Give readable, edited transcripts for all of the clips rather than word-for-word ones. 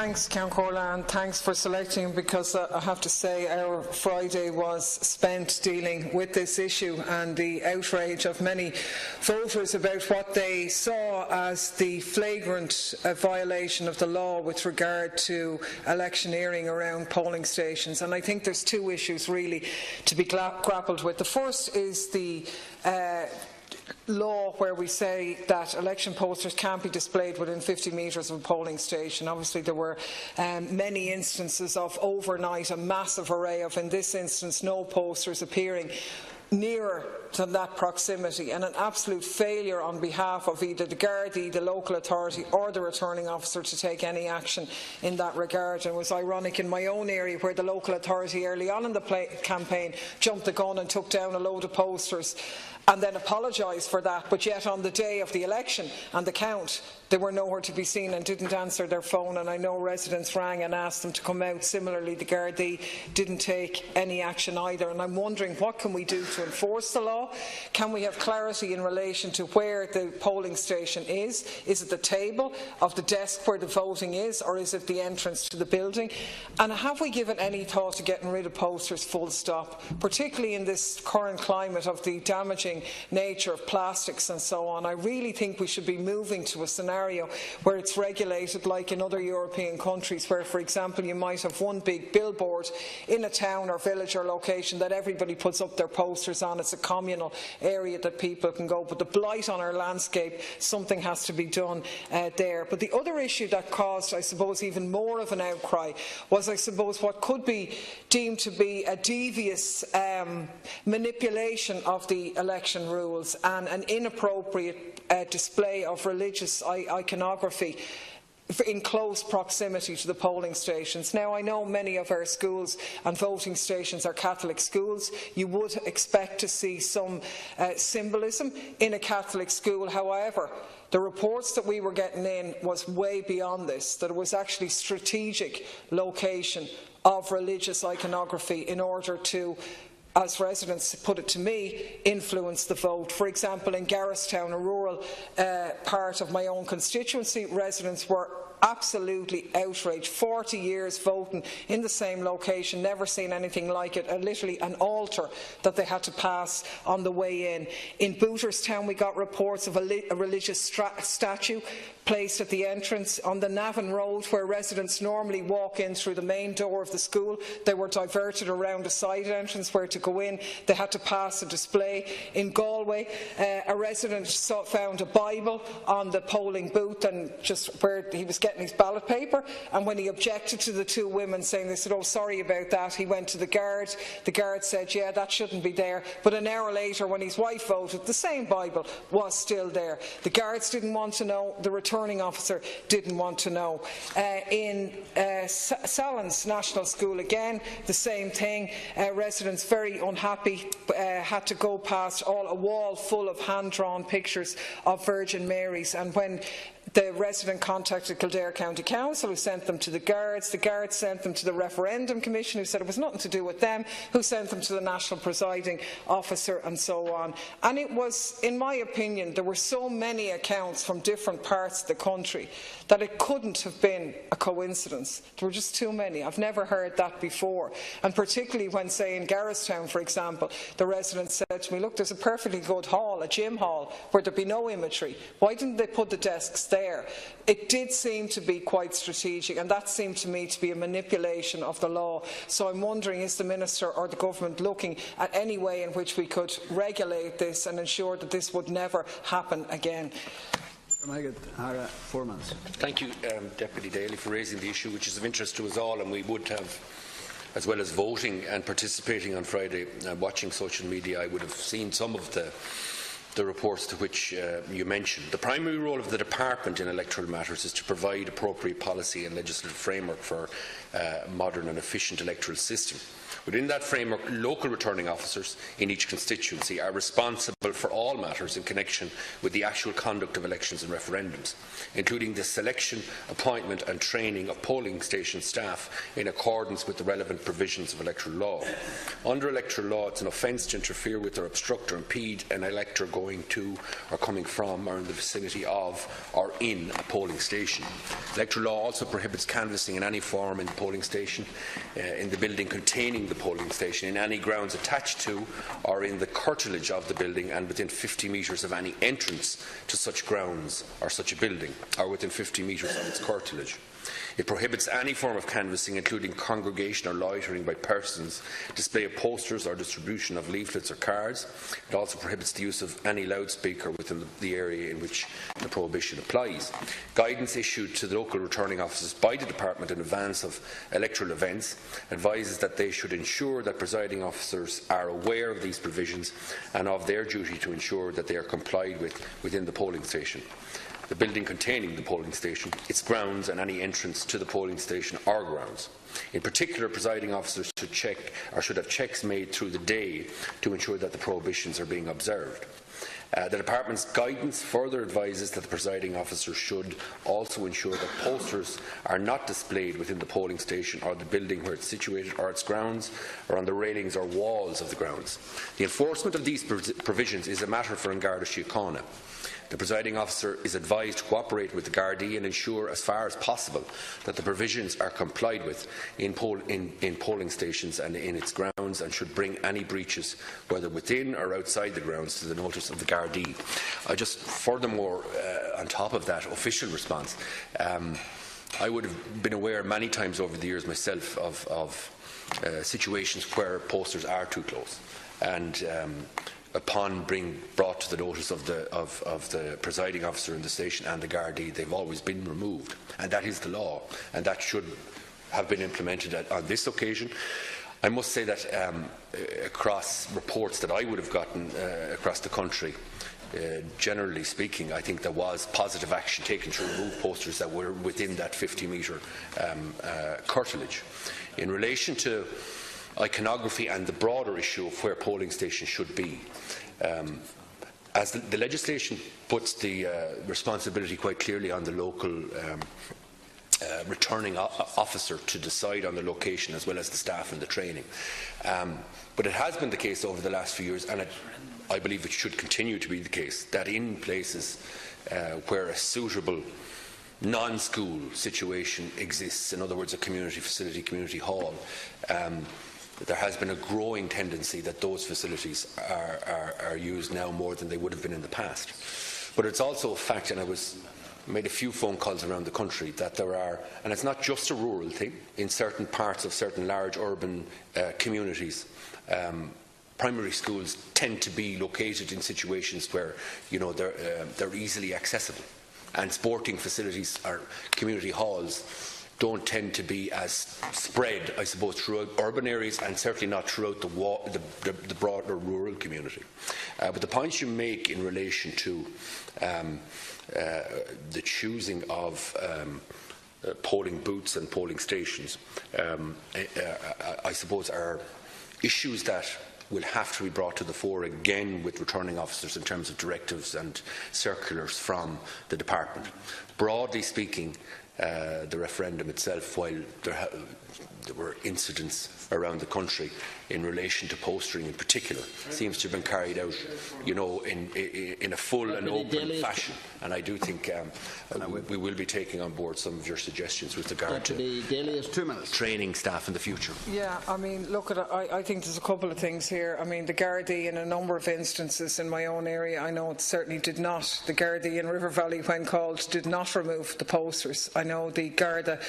Thanks, Count Corla, and thanks for selecting him, because I have to say our Friday was spent dealing with this issue and the outrage of many voters about what they saw as the flagrant violation of the law with regard to electioneering around polling stations. And I think there's two issues really to be grappled with. The first is the law where we say that election posters can't be displayed within 50 metres of a polling station. Obviously there were many instances of overnight, a massive array of, in this instance, no posters appearing nearer to that proximity, and an absolute failure on behalf of either the Gardaí, the local authority or the returning officer to take any action in that regard. And it was ironic in my own area where the local authority early on in the campaign jumped the gun and took down a load of posters and then apologised for that, but yet on the day of the election and the count they were nowhere to be seen and didn't answer their phone, and I know residents rang and asked them to come out. Similarly, the Gardaí didn't take any action either, and I'm wondering what can we do to enforce the law? Can we have clarity in relation to where the polling station is? Is it the table of the desk where the voting is, or is it the entrance to the building? And have we given any thought to getting rid of posters full stop, particularly in this current climate of the damaging nature of plastics and so on? I really think we should be moving to a scenario where it's regulated like in other European countries, where, for example, you might have one big billboard in a town or village or location that everybody puts up their posters on. It's a communal area that people can go. But the blight on our landscape, something has to be done there. But the other issue that caused, I suppose, even more of an outcry was, I suppose, what could be deemed to be a devious manipulation of the election rules and an inappropriate display of religious iconography in close proximity to the polling stations. Now, I know many of our schools and voting stations are Catholic schools. You would expect to see some symbolism in a Catholic school. However, the reports that we were getting in was way beyond this, that it was actually strategic location of religious iconography in order to, as residents put it to me, influence the vote. For example, in Garristown, a rural part of my own constituency, residents were absolutely outraged. 40 years voting in the same location, never seen anything like it, literally an altar that they had to pass on the way in. In Booterstown we got reports of a religious statue placed at the entrance. On the Navan Road, where residents normally walk in through the main door of the school, they were diverted around a side entrance where to go in they had to pass a display. In Galway, a resident found a Bible on the polling booth and just where he was getting his ballot paper, and when he objected to the two women saying, they said, "Oh, sorry about that," he went to the guard. The guard said, "Yeah, that shouldn't be there." But an hour later, when his wife voted, the same Bible was still there. The guards didn't want to know, the returning officer didn't want to know. In Salins National School, again, the same thing. Residents very unhappy, had to go past a wall full of hand-drawn pictures of Virgin Marys, and when the resident contacted Kildare County Council, who sent them to the guards sent them to the Referendum Commission, who said it was nothing to do with them, who sent them to the National Presiding Officer, and so on. And it was, in my opinion, there were so many accounts from different parts of the country that it couldn't have been a coincidence. There were just too many. I've never heard that before. And particularly when, say, in Garristown, for example, the resident said to me, "Look, there's a perfectly good hall, a gym hall, where there'd be no imagery. Why didn't they put the desks there?" It did seem to be quite strategic, and that seemed to me to be a manipulation of the law. So I'm wondering, is the Minister or the Government looking at any way in which we could regulate this and ensure that this would never happen again? Thank you, Deputy Daly, for raising the issue, which is of interest to us all, and we would have, as well as voting and participating on Friday, watching social media, I would have seen some of the reports to which you mentioned. The primary role of the Department in electoral matters is to provide appropriate policy and legislative framework for a modern and efficient electoral system. Within that framework, local returning officers in each constituency are responsible for all matters in connection with the actual conduct of elections and referendums, including the selection, appointment and training of polling station staff in accordance with the relevant provisions of electoral law. Under electoral law, it's an offence to interfere with or obstruct or impede an elector going going to or coming from or in the vicinity of or in a polling station. Electoral law also prohibits canvassing in any form in the polling station, in the building containing the polling station, in any grounds attached to or in the curtilage of the building, and within 50 metres of any entrance to such grounds or such a building, or within 50 metres of its curtilage. It prohibits any form of canvassing, including congregation or loitering by persons, display of posters or distribution of leaflets or cards. It also prohibits the use of any loudspeaker within the area in which the prohibition applies. Guidance issued to the local returning officers by the Department in advance of electoral events advises that they should ensure that presiding officers are aware of these provisions and of their duty to ensure that they are complied with within the polling station, the building containing the polling station, its grounds and any entrance to the polling station or grounds. In particular, presiding officers should have checks made through the day to ensure that the prohibitions are being observed. The Department's guidance further advises that the presiding officer should also ensure that posters are not displayed within the polling station or the building where it is situated, or its grounds, or on the railings or walls of the grounds. The enforcement of these provisions is a matter for An Garda Síochána. The presiding officer is advised to cooperate with the Gardaí and ensure as far as possible that the provisions are complied with in polling stations and in its grounds, and should bring any breaches, whether within or outside the grounds, to the notice of the Gardaí. Furthermore, on top of that official response, I would have been aware many times over the years myself of situations where posters are too close, and upon being brought to the notice of the presiding officer in the station and the Gardaí, they've always been removed, and that is the law, and that should have been implemented on this occasion. I must say that across reports that I would have gotten across the country, generally speaking, I think there was positive action taken to remove posters that were within that 50-metre curtilage. In relation to iconography and the broader issue of where polling stations should be, as the legislation puts the responsibility quite clearly on the local returning officer to decide on the location, as well as the staff and the training. But it has been the case over the last few years, and I believe it should continue to be the case, that in places where a suitable non-school situation exists, in other words a community facility, community hall, there has been a growing tendency that those facilities are used now more than they would have been in the past. But it's also a fact, and I made a few phone calls around the country, that there are, and it's not just a rural thing, in certain parts of certain large urban communities, primary schools tend to be located in situations where they're easily accessible, and sporting facilities or community halls don't tend to be as spread, I suppose, throughout urban areas, and certainly not throughout the broader rural community. But the points you make in relation to the choosing of polling booths and polling stations, I suppose, are issues that will have to be brought to the fore again with returning officers in terms of directives and circulars from the department. Broadly speaking, the referendum itself, while there were incidents around the country in relation to postering in particular, seems to have been carried out, in a full and open fashion. And I do think we will be taking on board some of your suggestions with regard to training staff in the future. Yeah, I mean, look, I think there's a couple of things here. I mean, the Gardaí, in a number of instances in my own area, I know it certainly did not. The Gardaí in River Valley, when called, did not remove the posters. I know the Garda,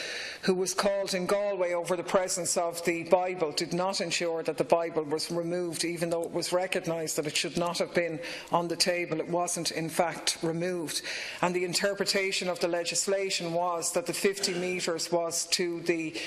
who was called in Galway over the presence of the Bible, did not ensure that the Bible was removed, even though it was recognised that it should not have been on the table. It wasn't, in fact, removed. And the interpretation of the legislation was that the 50 metres was to the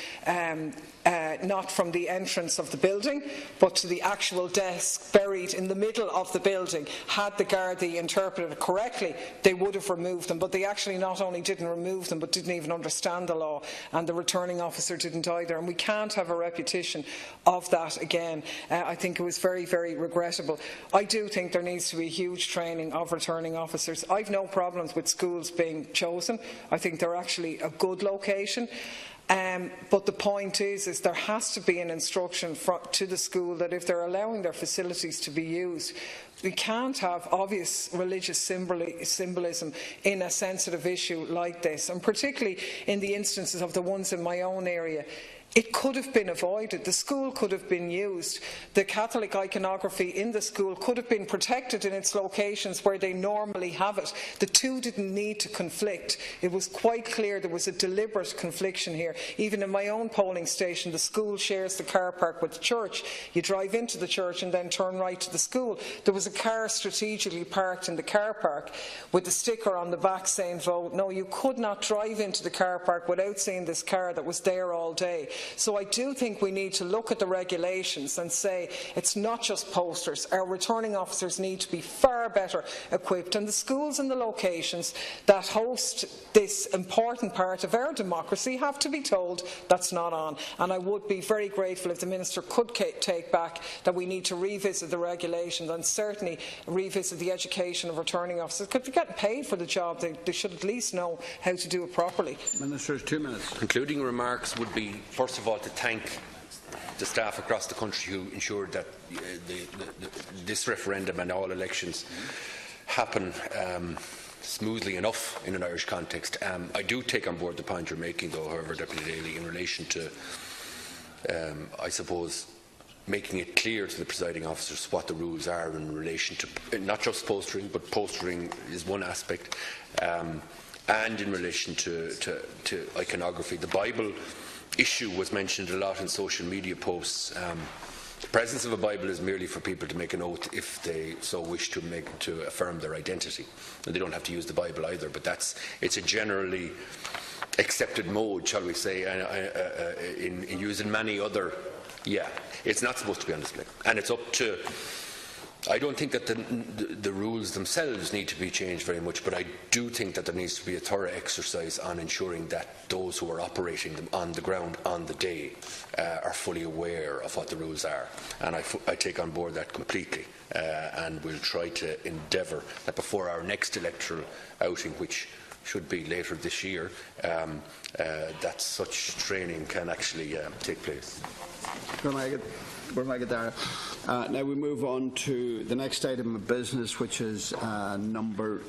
not from the entrance of the building, but to the actual desk buried in the middle of the building. Had the Gardaí interpreted it correctly, they would have removed them. But they actually not only didn't remove them, but didn't even understand the law, and the returning officer didn't either. And we can't have a repetition of that again. I think it was very, very regrettable. I do think there needs to be huge training of returning officers. I've no problems with schools being chosen. I think they're actually a good location. But the point is there has to be an instruction to the school that if they're allowing their facilities to be used, we can't have obvious religious symbolism in a sensitive issue like this, and particularly in the instances of the ones in my own area. It could have been avoided. The school could have been used. The Catholic iconography in the school could have been protected in its locations where they normally have it. The two didn't need to conflict. It was quite clear there was a deliberate confliction here. Even in my own polling station, the school shares the car park with the church. You drive into the church and then turn right to the school. There was a car strategically parked in the car park with the sticker on the back saying vote. No, you could not drive into the car park without seeing this car that was there all day. So I do think we need to look at the regulations and say it's not just posters. Our returning officers need to be far better equipped, and the schools and the locations that host this important part of our democracy have to be told that's not on. And I would be very grateful if the Minister could take back that we need to revisit the regulations and certainly revisit the education of returning officers. Because they're getting paid for the job, they should at least know how to do it properly. Minister, 2 minutes. Concluding remarks would be, first of all, to thank the staff across the country who ensured that this referendum and all elections happen smoothly enough in an Irish context. I do take on board the point you're making, though, however, Deputy Daly, in relation to, I suppose, making it clear to the presiding officers what the rules are in relation to not just postering, but postering is one aspect, and in relation to iconography. The Bible issue was mentioned a lot in social media posts. The presence of a Bible is merely for people to make an oath if they so wish to affirm their identity. And they don't have to use the Bible either, but it's a generally accepted mode, shall we say, in using many other. Yeah, it's not supposed to be on display, and it's up to. I don't think that the rules themselves need to be changed very much, but I do think that there needs to be a thorough exercise on ensuring that those who are operating them on the ground on the day are fully aware of what the rules are. And I take on board that completely, and we'll try to endeavour that before our next electoral outing, which should be later this year, that such training can actually take place. Now we move on to the next item of business, which is number